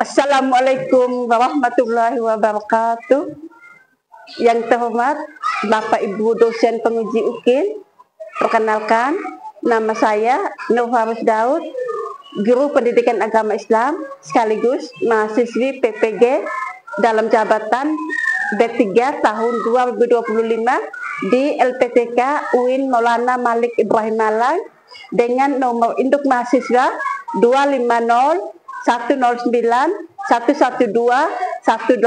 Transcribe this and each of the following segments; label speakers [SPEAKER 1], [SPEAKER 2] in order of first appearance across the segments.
[SPEAKER 1] Assalamualaikum warahmatullahi wabarakatuh. Yang terhormat Bapak Ibu dosen penguji UKIN, perkenalkan nama saya Nur Faris Daud, Guru Pendidikan Agama Islam sekaligus mahasiswi PPG dalam jabatan B3 tahun 2025 di LPTK UIN Maulana Malik Ibrahim Malang dengan nomor induk mahasiswa 250 109 112 188.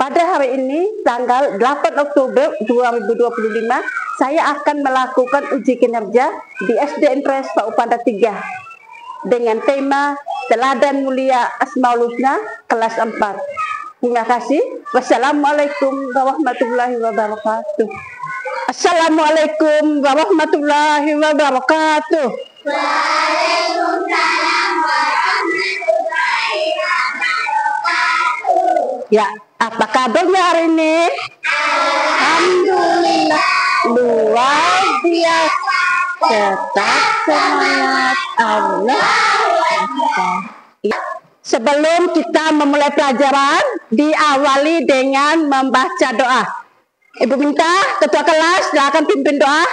[SPEAKER 1] Pada hari ini tanggal 8 Oktober 2025 saya akan melakukan uji kinerja di SD Impres Paupada 3 dengan tema Teladan Mulia Asmaul Husna kelas 4. Terima kasih. Wassalamualaikum warahmatullahi wabarakatuh. Assalamualaikum warahmatullahi wabarakatuh.
[SPEAKER 2] Waalaikumsalam warahmatullahi wabarakatuh.
[SPEAKER 1] Ya, apa kabarnya hari ini? Alhamdulillah, luar biasa. Tetap semangat, Allah. Ya. Sebelum kita memulai pelajaran, diawali dengan membaca doa. Ibu minta ketua kelas silakan pimpin doa.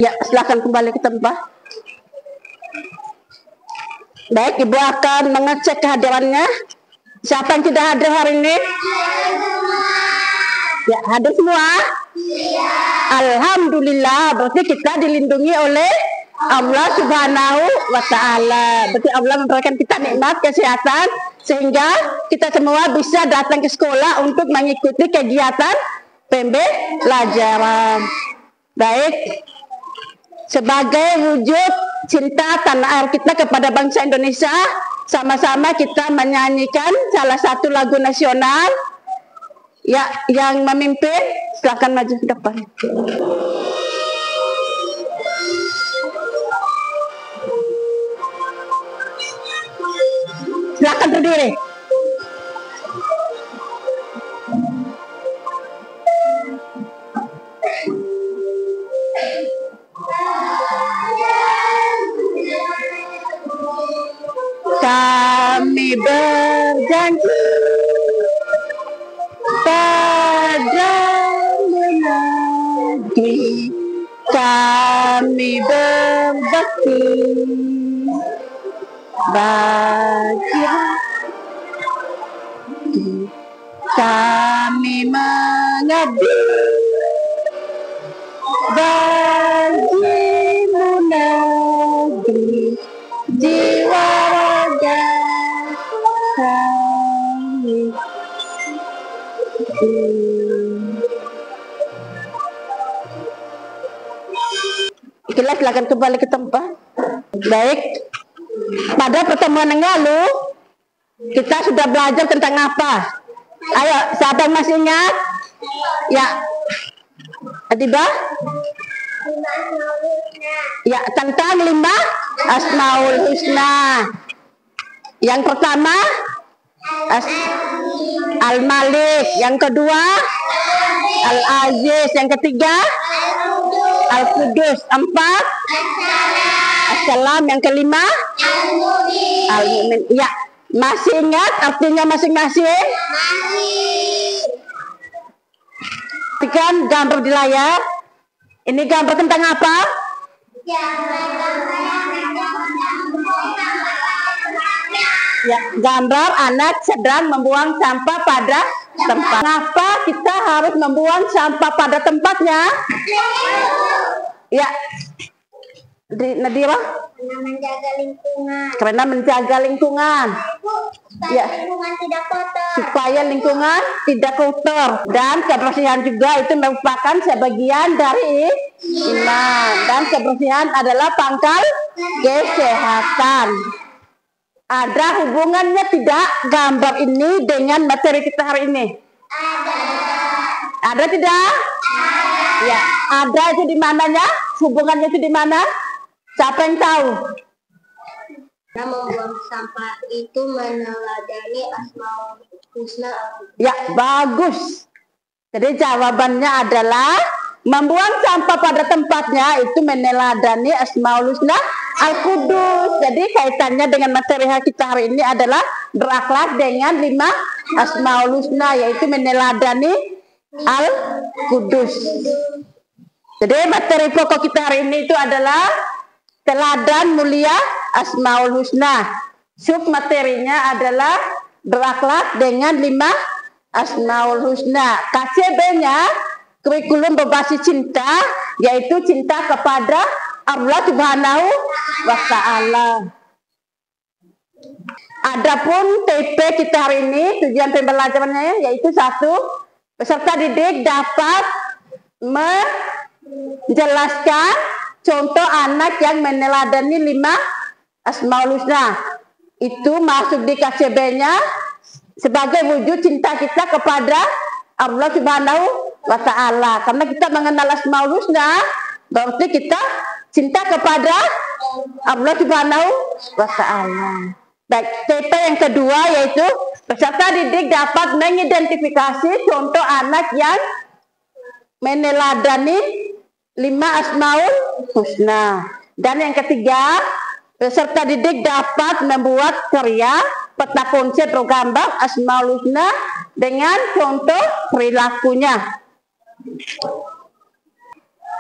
[SPEAKER 1] Ya, silakan kembali ke tempat. Baik, Ibu akan mengecek kehadirannya. Siapa yang tidak hadir hari ini? Ya, hadir semua? Ya. Alhamdulillah, berarti kita dilindungi oleh Allah Subhanahu wa Ta'ala. Berarti Allah memberikan kita nikmat kesehatan sehingga kita semua bisa datang ke sekolah untuk mengikuti kegiatan pembelajaran. Baik. Sebagai wujud cinta tanah air kita kepada bangsa Indonesia, sama-sama kita menyanyikan salah satu lagu nasional. Ya, yang memimpin silakan maju ke depan. Silakan berdiri. Kami berjanji pada menanti, kami berbakti bagi hati, kami mengabdi bagimu negeri, jiwa raga kami. Itulah, silakan kembali ke tempat. Baik, pada pertemuan yang lalu kita sudah belajar tentang apa? Ayo, siapa yang masih ingat? Ya, Adibah? Ya, tentang 5 Asmaul Husna. Yang pertama Al-Malik, yang kedua Al-Aziz, yang ketiga Al-Qudus, 4 Assalam, yang kelima Al-Mu'min. Ya, masih ingat artinya masing-masing? Perhatikan gambar di layar. Ini gambar tentang apa? Ya, gambar anak sedang membuang sampah pada tempat. Kenapa kita harus membuang sampah pada tempatnya? Ya, Nadira?
[SPEAKER 2] Karena menjaga lingkungan.
[SPEAKER 1] Karena menjaga lingkungan.
[SPEAKER 2] Supaya lingkungan tidak kotor.
[SPEAKER 1] Supaya lingkungan tidak kotor. Dan kebersihan juga itu merupakan sebagian dari iman. Dan kebersihan adalah pangkal kesehatan. Ada hubungannya tidak gambar ini dengan materi kita hari ini? Ada tidak? Ya, ada itu di mananya? Hubungannya itu di mana? Siapa yang tahu?
[SPEAKER 2] Karena membuang sampah itu meneladani Asmaul Husna.
[SPEAKER 1] Ya, bagus. Jadi jawabannya adalah membuang sampah pada tempatnya itu meneladani Asmaul Husna Al-Qudus. Jadi kaitannya dengan materi kita hari ini adalah berakhlak dengan 5 Asmaul Husna, yaitu meneladani Al-Qudus. Jadi materi pokok kita hari ini itu adalah teladan mulia Asmaul Husna. Sub materinya adalah berakhlak dengan 5 Asmaul Husna. KCB-nya kurikulum berbasis cinta, yaitu cinta kepada Allah Subhanahu wa Ta'ala. Adapun TP kita hari ini, tujuan pembelajarannya yaitu 1, peserta didik dapat menjelaskan contoh anak yang meneladani 5 Asmaul Husna. Itu masuk di KCB-nya sebagai wujud cinta kita kepada Allah Subhanahu wa Ta'ala. Karena kita mengenal Asmaul Husna, berarti kita cinta kepada Allah Subhanahu wa Ta'ala. Baik, TP yang kedua yaitu peserta didik dapat mengidentifikasi contoh anak yang meneladani 5 Asmaul Husna. Dan yang ketiga, peserta didik dapat membuat karya peta konsep atau gambar Asmaul Husna dengan contoh perilakunya.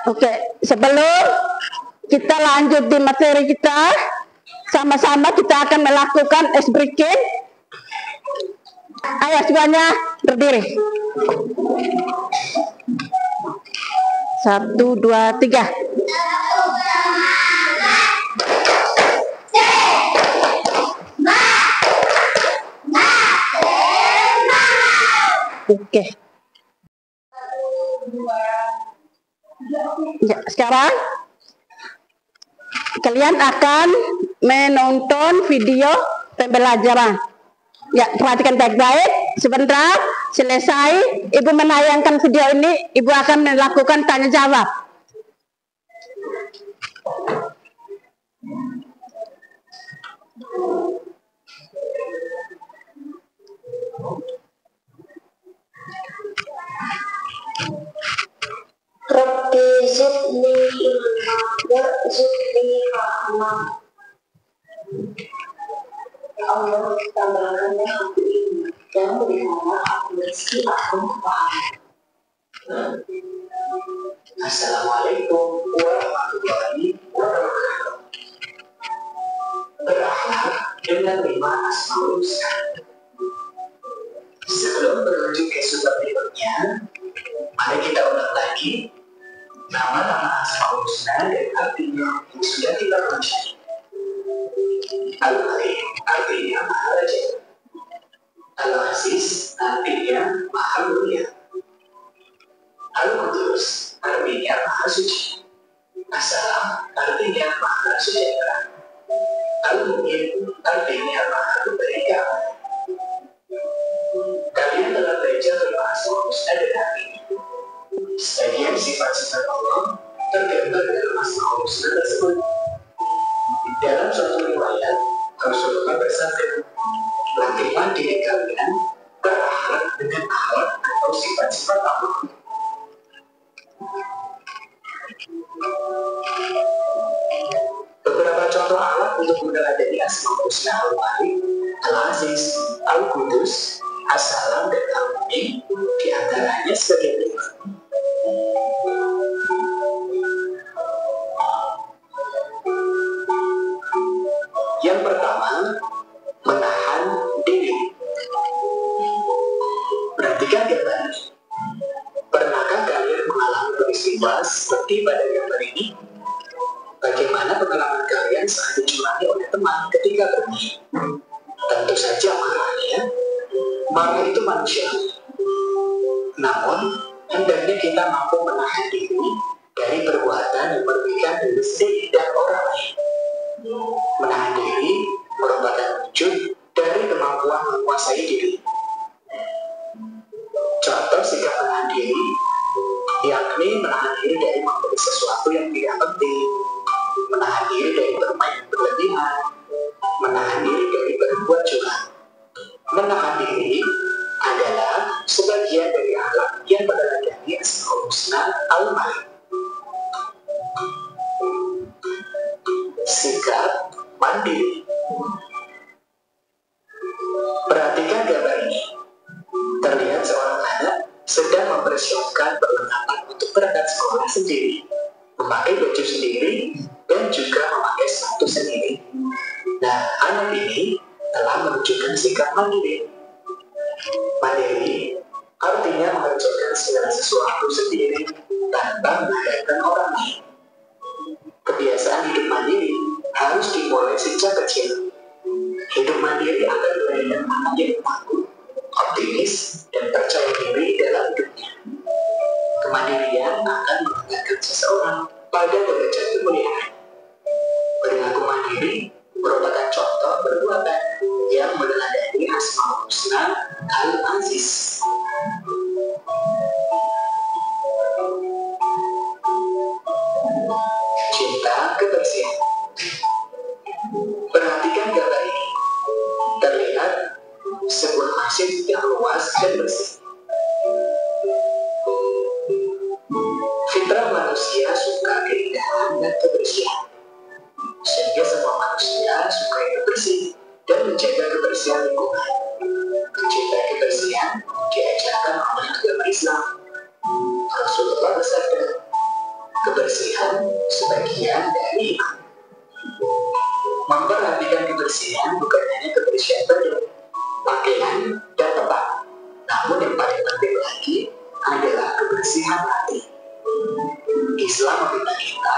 [SPEAKER 1] Oke, sebelum kita lanjut di materi kita, sama-sama kita akan melakukan ice breaking. Ayo semuanya berdiri. 1, 2, 3. Oke. Ya, sekarang kalian akan menonton video pembelajaran. Ya, perhatikan baik-baik. Sebentar selesai Ibu menayangkan video ini, Ibu akan melakukan tanya jawab.
[SPEAKER 2] Rabbi zidni ilma warzuqni rahmah. Ya Allah, tambahkanlah aku ilmu dan berikanlah aku rezeki aku paham.
[SPEAKER 3] Assalamualaikum warahmatullahi wabarakatuh. Berakhlak dengan 5 Asmaul Husna. Sebelum menuju ke sumber berikutnya, mari kita ulang lagi nama-nama Asmaul Husna dan artinya yang sudah kita pelajari. Al-Alim artinya Maha Raja. Al-Aziz artinya Maha Mulia. Al-Qudus artinya Maha Suci. As-Salam artinya Maha Sejahtera. Al-Mu'min artinya Maha Pemberi keamanan. Kalian telah belajar tentang Asmaul Husna dan hari ini. Sebagian sifat-sifat Allah tergambar dalam Asmaul Husna tersebut. Dalam suatu riwayat, Rasulullah bersabda, "Latihlah diri kalian berakhlak dengan akhlak atau sifat-sifat Allah." Beberapa contoh akhlak untuk meneladani Asmaul Husna Al-Malik, Al-Aziz, Al-Qudus, As-Salam, dan Al-Mu'min diantaranya sebagai berikut. Yang pertama, menahan diri. Perhatikan gambar ini. Pernahkah kalian mengalami peristiwa seperti pada gambar ini? Bagaimana pengalaman kalian saat dicurangi oleh teman ketika bermain? Tentu saja marah itu manusiawi. Namun, hendaknya kita mampu menahan diri dari perbuatan yang merugikan diri sendiri dan orang lain. Menahan diri merupakan wujud dari kemampuan menguasai diri. Contoh sikap menahan diri, yakni menahan diri dari membeli sesuatu yang tidak penting, menahan diri dari bermain berlebihan, menahan diri dari berbuat curang. Menahan diri adalah sebagian dari akhlak yang meneladani Asmaul Husna al-Malik. Sikap mandiri. Perhatikan gambar ini. Terlihat seorang anak sedang mempersiapkan perlengkapan untuk berangkat sekolah sendiri, memakai baju sendiri, dan juga memakai sepatu sendiri. Nah, anak ini telah menunjukkan sikap mandiri. Mandiri artinya mengerjakan segala sesuatu sendiri tanpa mengharapkan orang lain. Kebiasaan hidup mandiri harus dimulai sejak kecil. Hidup mandiri akan melahirkan anak yang tangguh, optimis, dan percaya diri dalam hidupnya. Kemandirian akan mengangkat seseorang pada derajat kemuliaan. Perilaku mandiri merupakan contoh perbuatan yang meneladani Asmaul Husna al-Aziz. Cinta kebersihan. Perhatikan gambar ini. Terlihat sebuah masjid yang luas dan bersih. Fitrah manusia suka keindahan dan kebersihan, sehingga semua manusia suka yang bersih dan menjaga kebersihan lingkungan. Mencinta kebersihan diajarkan oleh agama Islam. Rasulullah bersabda, kebersihan sebagian dari iman. Memperhatikan kebersihan bukan hanya kebersihan badan, pakaian, dan tempat, namun yang paling penting lagi adalah kebersihan hati. Islam meminta kita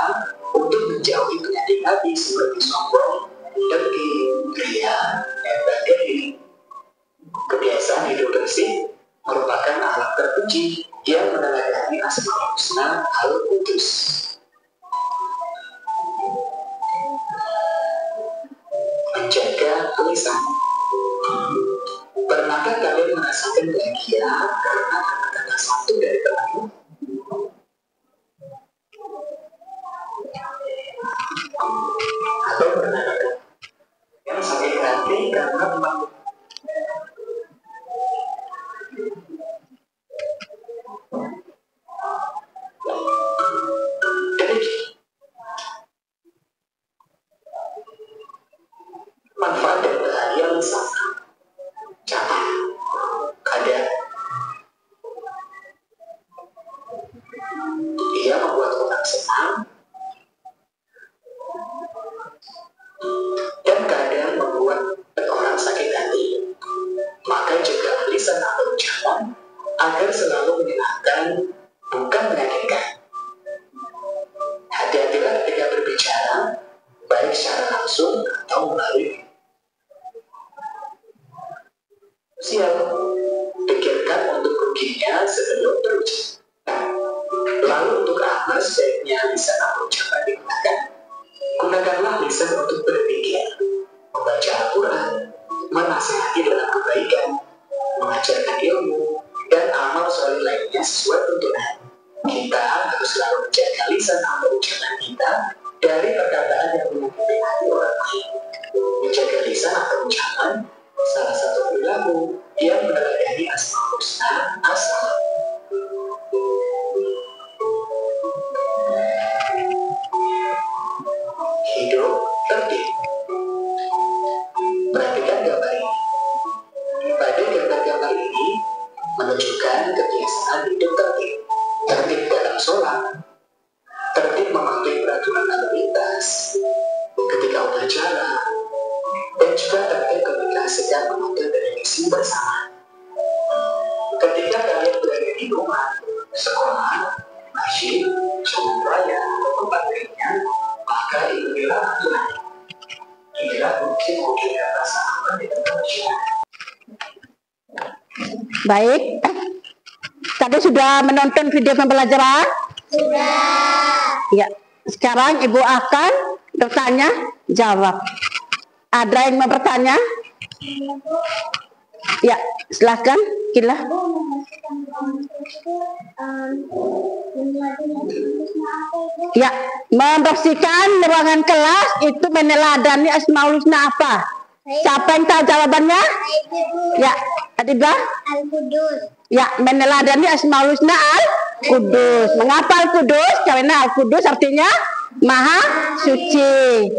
[SPEAKER 3] untuk menjauhi penyakit hati seperti sombong, dengki, ria, dan bagai. Kebiasaan hidup bersih merupakan akhlak terpuji yang meneladani Asmaul Husna al-Qudus. Menjaga lisan. Pernahkah kalian merasakan bahagia karena kata-kata satu dari temanmu? Atau pernahkah yang sakit hati karena temanmu? Manfaat dan bahaya lisan. Catat. Ada. Ia membuat orang senang dan kadang membuat orang sakit hati. Maka jaga lisan atau ucapan agar selalu menyenangkan, bukan menyakitkan. Hati-hatilah ketika berbicara, baik secara langsung atau melalui. Siap, pikirkan untuk ruginya sebelum berucap. Lalu untuk apa sebaiknya lisan atau ucapan digunakan? Gunakanlah lisan untuk berpikir, membaca Al-Quran, menasihati dalam kebaikan, mengajarkan ilmu, dan amal soleh lainnya sesuai tuntunan. Kita harus selalu menjaga lisan atau ucapan kita dari perkataan yang menyakiti hati orang lain. Menjaga lisan atau ucapan salah satu perilaku yang meneladani Asmaul Husna as-Salam. Hidup tertib. Perhatikan gambar ini. Pada gambar-gambar ini menunjukkan kebiasaan hidup tertib. Tertib dalam sholat, tertib mematuhi peraturan lalu lintas, ketika upacara, dan juga tertib ketika
[SPEAKER 1] Baik. Tadi sudah menonton video pembelajaran?
[SPEAKER 2] Sudah.
[SPEAKER 1] Ya. Sekarang Ibu akan bertanya, jawab. Ada yang mau bertanya? Ya, silakan, Kila. Ya, membersihkan ruangan kelas itu meneladani Asmaul Husna apa? Siapa yang tahu jawabannya? Ya, Adibah?
[SPEAKER 2] Al-Qudus.
[SPEAKER 1] Ya, meneladani Asmaul Husna Al-Qudus. Mengapa Al-Qudus? Karena Al-Qudus artinya Maha Suci.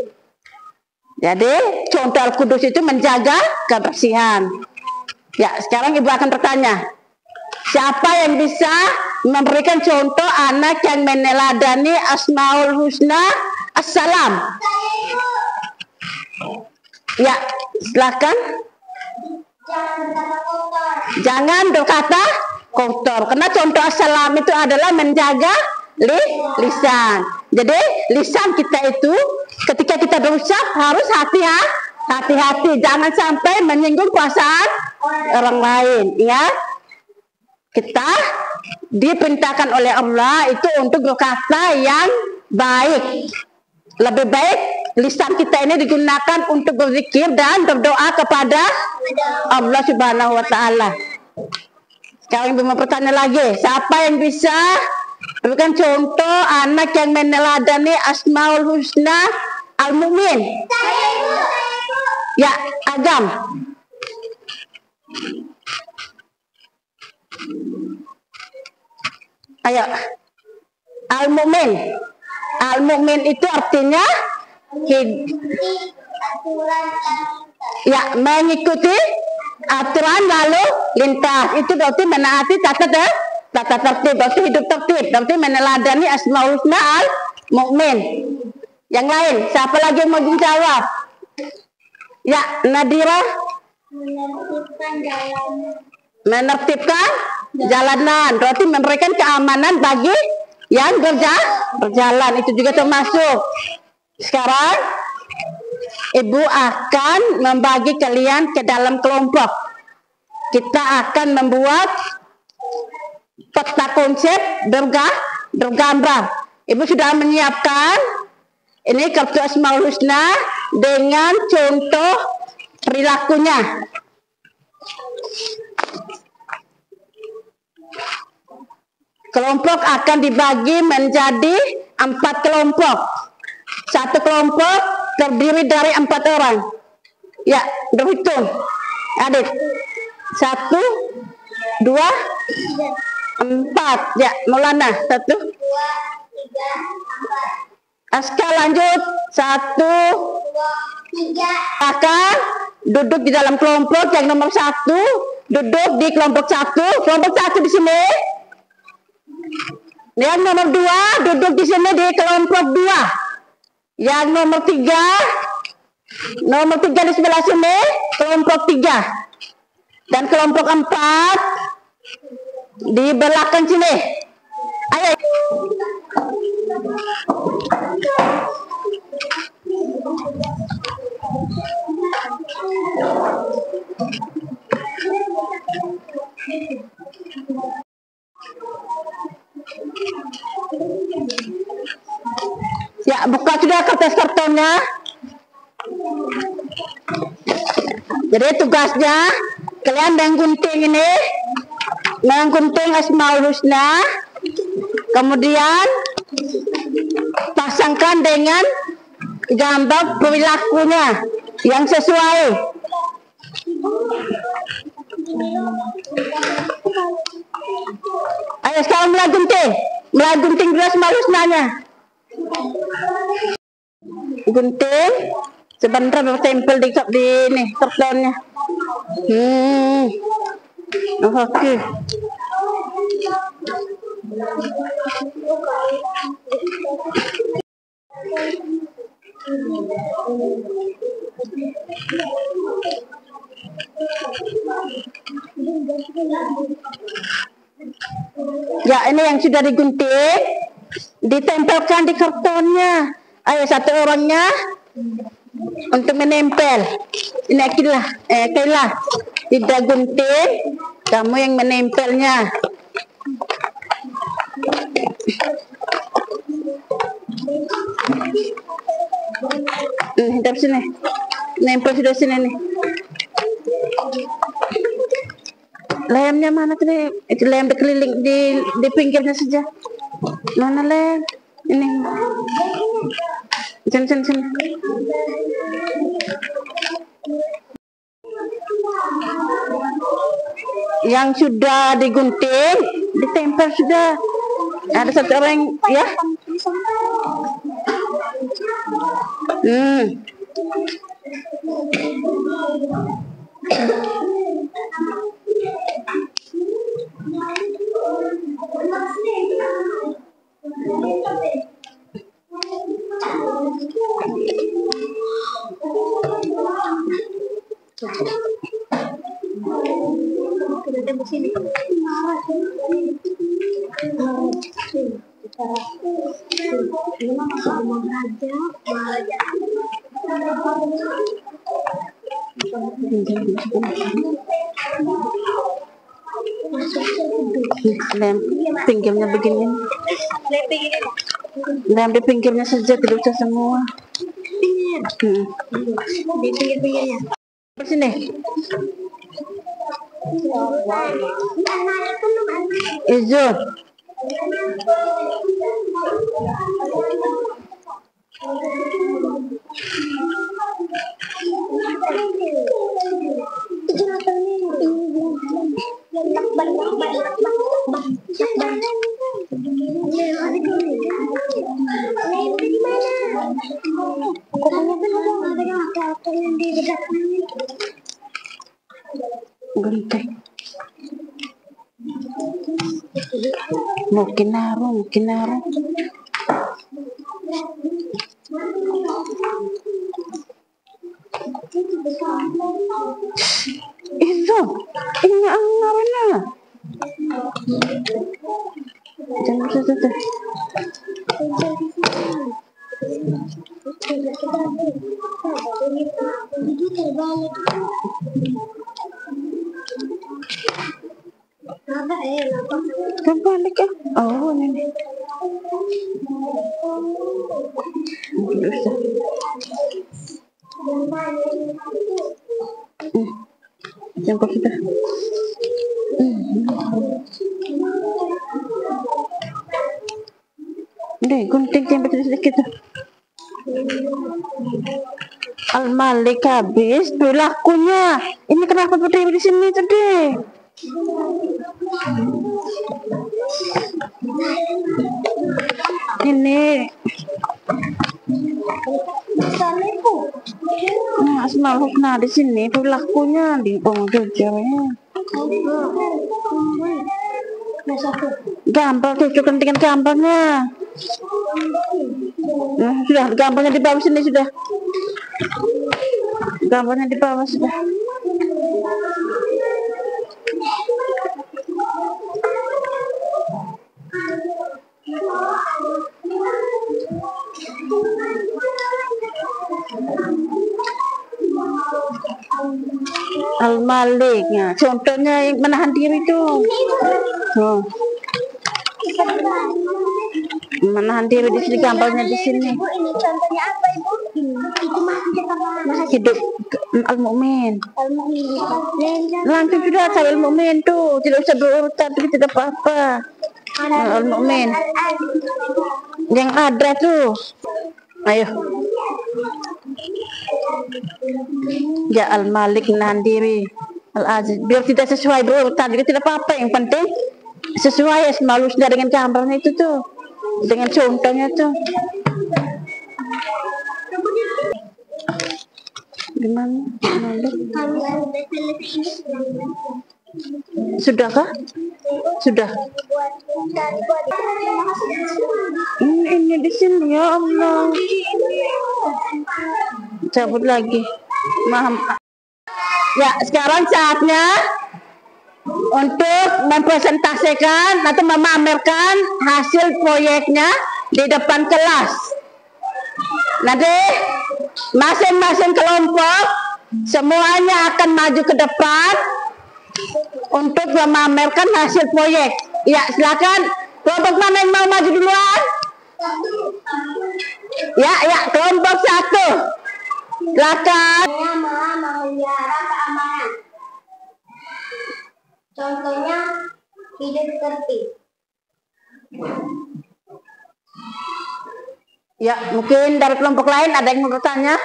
[SPEAKER 1] Jadi, contoh Al-Qudus itu menjaga kebersihan. Ya, sekarang Ibu akan bertanya. Siapa yang bisa memberikan contoh anak yang meneladani Asmaul Husna As-Salam? Ya, silakan. Jangan berkata kotor. Karena contoh As-Salam itu adalah menjaga lisan. Jadi, lisan kita itu ketika kita berucap harus hati-hati. Jangan sampai menyinggung perasaan orang lain. Ya. Kita diperintahkan oleh Allah itu untuk berkata yang baik. Lebih baik lisan kita ini digunakan untuk berzikir dan berdoa kepada Allah Subhanahu wa Ta'ala. Sekarang Ibu mau bertanya lagi, siapa yang bisa berikan contoh anak yang meneladani Asmaul Husna Al-Mu'min? Ya, Agam. Ayo. Al-Mu'min. Al-Mu'min itu artinya ya, mengikuti aturan lalu lintas. Itu berarti menaati tata tertib, berarti hidup tertib, berarti meneladani Asmaul Husna Al-Mu'min. Yang lain, siapa lagi yang mau jawab? Ya, Nadira. Menertibkan jalanan, berarti memberikan keamanan bagi yang berjalan, itu juga termasuk. Sekarang Ibu akan membagi kalian ke dalam kelompok. Kita akan membuat peta konsep bergambar. Ibu sudah menyiapkan ini kartu Asmaul Husna dengan contoh perilakunya. Kelompok akan dibagi menjadi 4 kelompok. Satu kelompok terdiri dari 4 orang. Ya, berhitung. Adik. 1, 2, 4. Ya, Maulana. 1, 2, 3, 4. Aska lanjut. 1, 2, 3. Akan duduk di dalam kelompok yang nomor 1. Duduk di kelompok 1. Kelompok 1 di sini. Yang nomor 2 duduk di sini di kelompok 2. Yang nomor 3 di sebelah sini kelompok 3. Dan kelompok 4 di belakang sini. Ayo. Ya, buka sudah kertas kartonnya. Jadi tugasnya kalian menggunting ini, menggunting Asmaul Husna, kemudian pasangkan dengan gambar perilakunya yang sesuai. Ayo sekarang mulai gunting dulu Asmaul Husnanya. Gunting sebentar bertempel di ini kartonnya. Oke. Ya, ini yang sudah digunting, ditempelkan di kartonnya. Ayo satu orangnya untuk menempel. Ini Kailah tidak gunting, Kamu yang menempelnya. Hitap sini. Nempel sudah sini nih. Lemnya mana tadi? Itu lem berkeliling di pinggirnya saja. Mana lem? Ini. Sini. Yang sudah digunting, ditempel sudah. Ada satu orang ya. Lem pinggirnya begini. Lem di pinggirnya saja, tidak usah semua.
[SPEAKER 2] Di pinggir-pinggirnya.
[SPEAKER 1] Sini. Ijo. Gunting. Mungkin naruh. Itu, ini anggarannya. Jangan tuh. Terbalik ya? Oh, ini. Bisa. Jangkau kita. Deh, gunting sampai sedikit. Al-Malik habis, tuh lakunya. Ini kenapa berdiri di sini tadi? Ini. Nah, Asmaul Husna di sini tuh lakunya di penghujung ceweknya. Gampang tuh, kepentingan gambarnya. Nah, sudah gambarnya di bawah sini sudah. Gambarnya di bawah sudah. Al-Malik, ya. Contohnya yang menahan diri itu. Oh. Menahan diri di sini, gambarnya di sini.
[SPEAKER 2] Ibu, ini contohnya apa, Ibu? Itu masih
[SPEAKER 1] hidup Al-Mu'min.
[SPEAKER 2] Al-Mu'min.
[SPEAKER 1] Langsung sudah cari Al-Mu'min tuh, tidak usah berurutan, tidak apa-apa. Al-Mu'min yang ada tuh. Ayo. Ya Al-Malik menahan diri. Al-Aziz biar tidak sesuai berurutan, jadi tidak apa-apa, yang penting sesuai Asmaul Husna dengan gambarnya itu tuh, dengan contohnya tuh. Gimana? Sudah kah? Sudah. Ini di sini, ya Allah. Cabut lagi. Ya, sekarang saatnya untuk mempresentasikan atau memamerkan hasil proyeknya di depan kelas. Nanti masing-masing kelompok semuanya akan maju ke depan untuk memamerkan hasil proyek. Ya, silakan. Kelompok mana yang mau maju duluan? Ya, kelompok 1. Silakan.
[SPEAKER 2] Saya malah memelihara keamanan. Contohnya hidup tertib.
[SPEAKER 1] Ya, mungkin dari kelompok lain ada yang mau bertanya?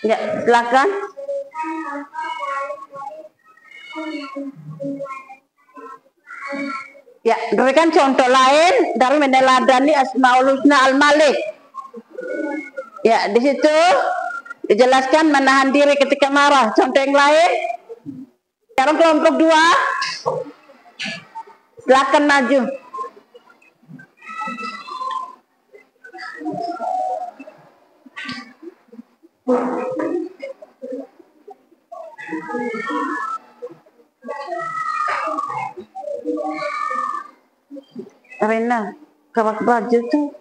[SPEAKER 1] Ya, silakan. Ya, berikan contoh lain dari meneladani Asmaul Husna Al-Malik. Ya, di situ dijelaskan menahan diri ketika marah. Contoh yang lain. Sekarang kelompok 2. Silakan maju. Rena, kawat baju tuh.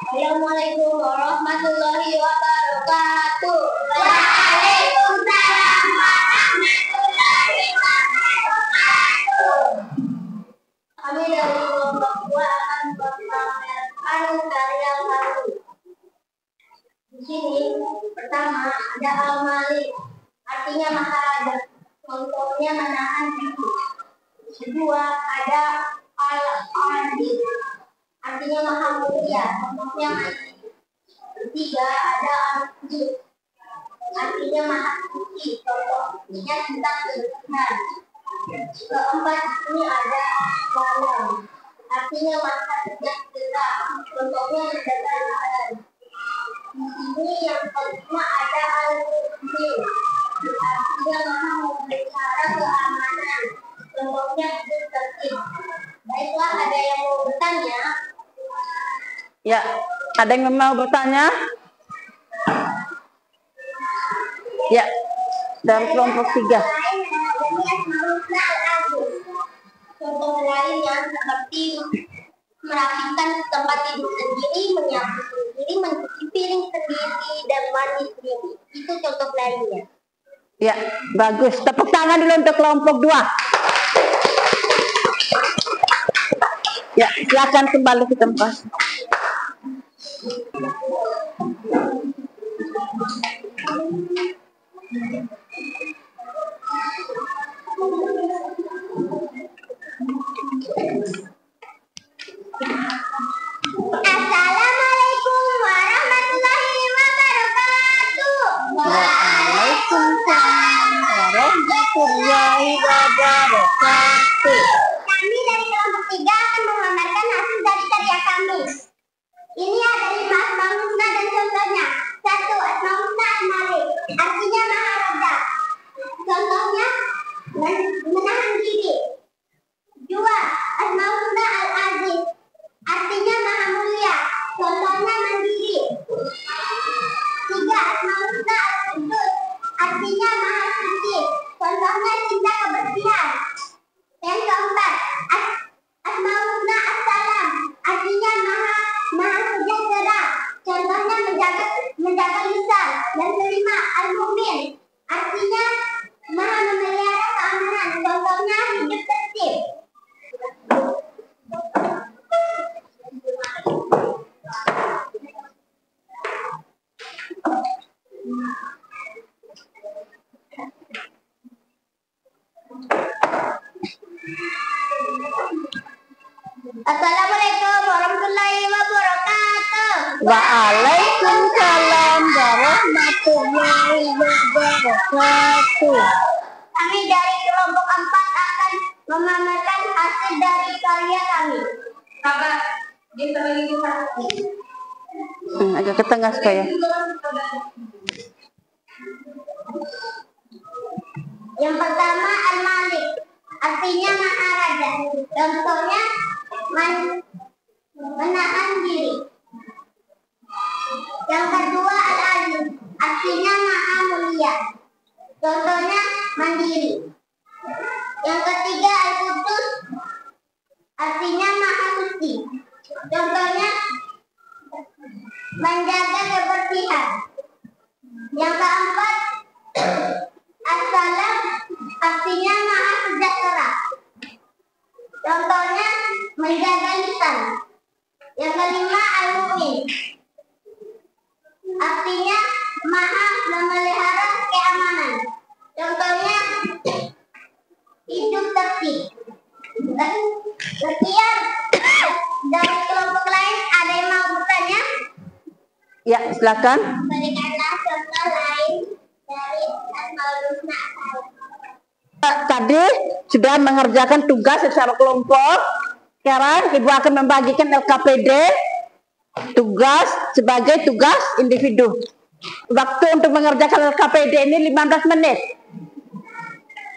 [SPEAKER 2] Assalamualaikum warahmatullahi wabarakatuh. Waalaikumsalam warahmatullahi wabarakatuh. Kami dari kelompok 2 akan memamerkan karya baru. Di sini pertama ada Al-Malik, artinya maharaja. Contohnya menahan diri. Kedua ada Al-Adil, artinya maha mulia. Contohnya mandiri. Ketiga ada Al-Qudus, artinya maha suci. Contohnya tentang kebersihan. Keempat ini ada Salam, artinya maha sejahtera. Contohnya menjaga lisan. Di sini yang kelima ada Al-Mu'min, artinya maha memelihara keamanan. Contohnya hidup tertib. Baiklah, ada yang mau bertanya?
[SPEAKER 1] Ya, ada yang mau bertanya? Ya, dari kelompok 3.
[SPEAKER 2] Contoh lainnya seperti merapikan tempat tidur sendiri, menyapu sendiri, mencuci piring sendiri, dan mandi sendiri. Itu contoh lainnya.
[SPEAKER 1] Ya, bagus. Tepuk tangan dulu untuk kelompok 2. Ya, silakan kembali ke tempat.
[SPEAKER 2] Assalamualaikum warahmatullahi wabarakatuh.
[SPEAKER 1] Waalaikumsalam warahmatullahi wabarakatuh.
[SPEAKER 2] Kami dari kelompok 3 akan memamerkan hasil dari karya kami. Ini ada 5 asmaul husna dan contohnya. 1. Asmaul husna Al-Malik, artinya maharaja. Contohnya menahan diri. 2. Asmaul husna Al-Aziz, artinya maha mulia. Contohnya mandiri. 3. Asmaul husna Al-Qudus, artinya maha suci. Contohnya cinta kebersihan. Yang keempat, Asmaul husna As-Salam, artinya maha sejahtera. Contohnya menjaga lisan. Yang kelima, Al-Mu'min, artinya maha memelihara keamanan. Contohnya hidup tertib. Assalamualaikum warahmatullahi wabarakatuh.
[SPEAKER 1] Waalaikumsalam warahmatullahi wabarakatuh.
[SPEAKER 2] Kami dari kelompok 4 akan memamerkan hasil dari karya kami.
[SPEAKER 1] Agak ke tengah supaya.
[SPEAKER 2] Yang pertama Al-Malik, artinya maharaja. Contohnya menahan diri. Yang kedua Al-Aziz, artinya maha mulia. Contohnya mandiri. Yang ketiga Al-Qudus, artinya maha suci. Contohnya menjaga kebersihan. Yang keempat, As-salam artinya maha sejahtera. Contohnya menjaga lisan. Yang kelima, Al-Mu'min artinya maha memelihara keamanan. Contohnya hidup tertib. Sekian dari kelompok lain, ada yang mau bertanya?
[SPEAKER 1] Ya, silakan.
[SPEAKER 2] Berikanlah contoh lain dari Asmaul Husna.
[SPEAKER 1] Tadi sudah mengerjakan tugas secara kelompok. Sekarang Ibu akan membagikan LKPD tugas sebagai tugas individu. Waktu untuk mengerjakan LKPD ini 15 menit.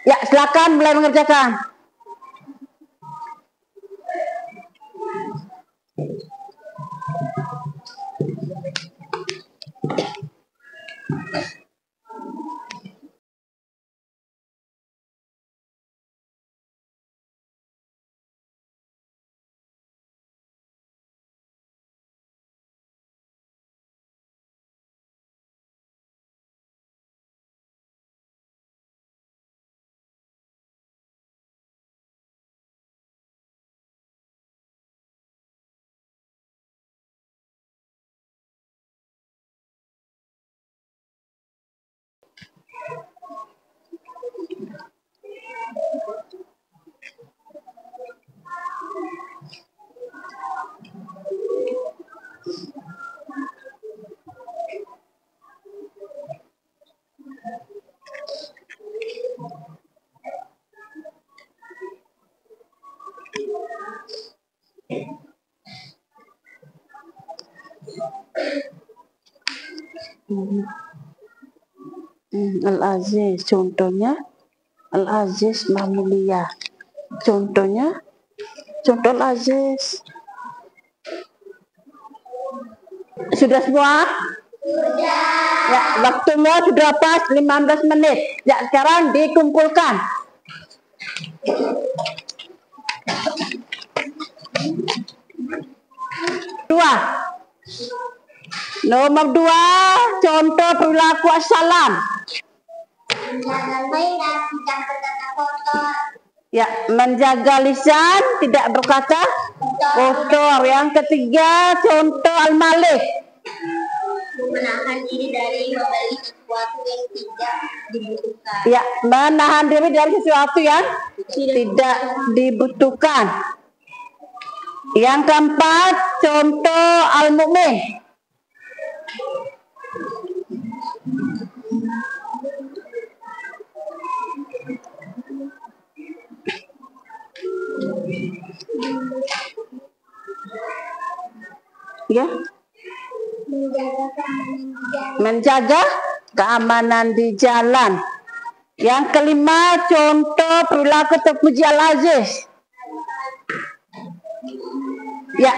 [SPEAKER 1] Ya, silakan mulai mengerjakan. Al-Aziz, contohnya Al-Aziz Mahmulia. Contohnya, contoh Al-Aziz. Sudah semua? Sudah. Ya, waktunya sudah pas 15 menit. Ya, sekarang dikumpulkan. Dua. Nomor 2, contoh perilaku assalam. Ya, menjaga lisan, tidak berkata kotor. Yang ketiga, contoh al-malik.
[SPEAKER 2] Menahan diri dari membeli sesuatu yang tidak dibutuhkan.
[SPEAKER 1] Ya, menahan diri dari sesuatu yang tidak dibutuhkan. Yang keempat, contoh al-mu'min. Ya, menjaga keamanan di jalan. Yang kelima, contoh perilaku terpuji Al-Aziz. Ya,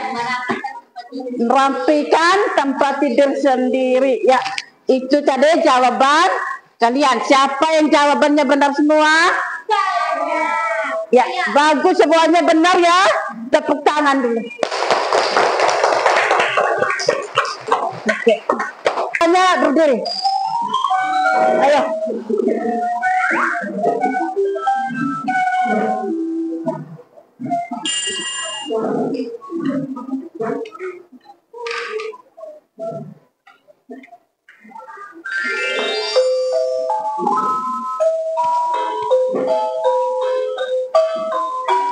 [SPEAKER 1] merapikan tempat tidur sendiri. Ya, itu tadi jawaban kalian. Siapa yang jawabannya benar semua? Ya, bagus, semuanya benar ya. Tepuk tangan dulu. Oke. Hanya berdiri. Ayo.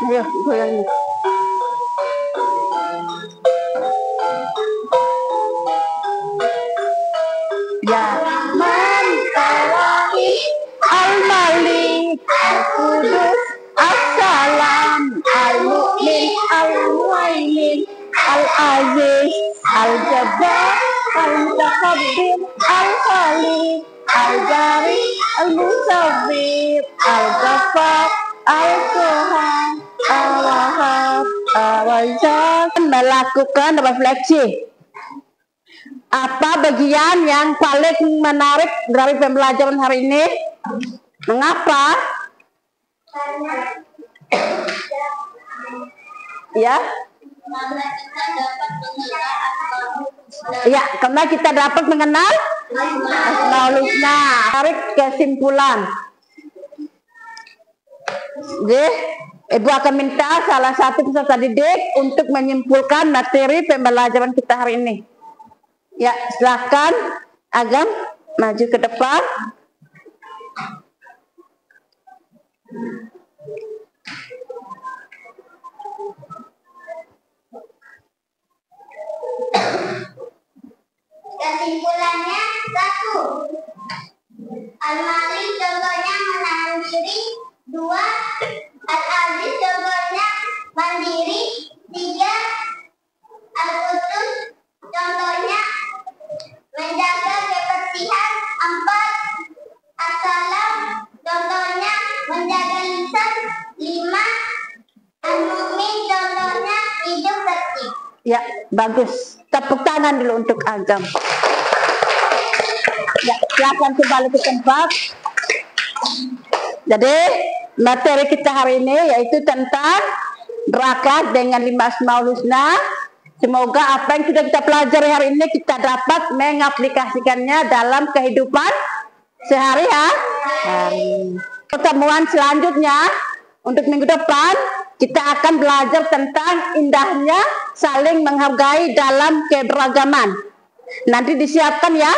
[SPEAKER 1] Ayo, goyang. Ya Man Al-Malik Al-Qudus As-Salam Al-Mu'min Al-Mu'aymin Al-Aziz Al-Jabbar Al-Mutakabbir Al-Khaliq Al-Bari Al-Musabbir Al-Ghaffar Al-Tuhan Al-Wahhab Al-Razzaq. Melakukan refleksi. Apa bagian yang paling menarik dari pembelajaran hari ini? Mengapa? Ya? Ya, karena kita dapat mengenal Asmaul Husna. Tarik kesimpulan. Jadi, Ibu akan minta salah satu peserta didik untuk menyimpulkan materi pembelajaran kita hari ini. Ya, silakan Agam maju ke depan.
[SPEAKER 2] Kesimpulannya 1. Al-Malik contohnya menahan diri. 2. Al-Aziz contohnya mandiri. 3. Al-Qudus contohnya menjaga kebersihan. 4. As-Salam contohnya menjaga lisan. 5. Al-Mu'min contohnya hidup tertib.
[SPEAKER 1] Ya, bagus. Tepuk tangan dulu untuk Agam. Ya, silakan kembali ke tempat. Jadi, materi kita hari ini yaitu tentang berakhlat dengan 5 Asmaul Husna. Semoga apa yang sudah kita pelajari hari ini kita dapat mengaplikasikannya dalam kehidupan sehari-hari. Pertemuan selanjutnya untuk minggu depan kita akan belajar tentang indahnya saling menghargai dalam keberagaman. Nanti disiapkan ya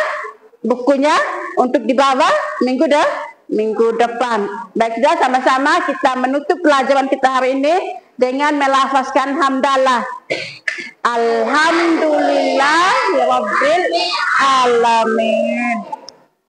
[SPEAKER 1] bukunya untuk dibawa minggu depan. Baik, sudah sama-sama kita menutup pelajaran kita hari ini dengan melafazkan hamdalah. Alhamdulillah rabbil alamin.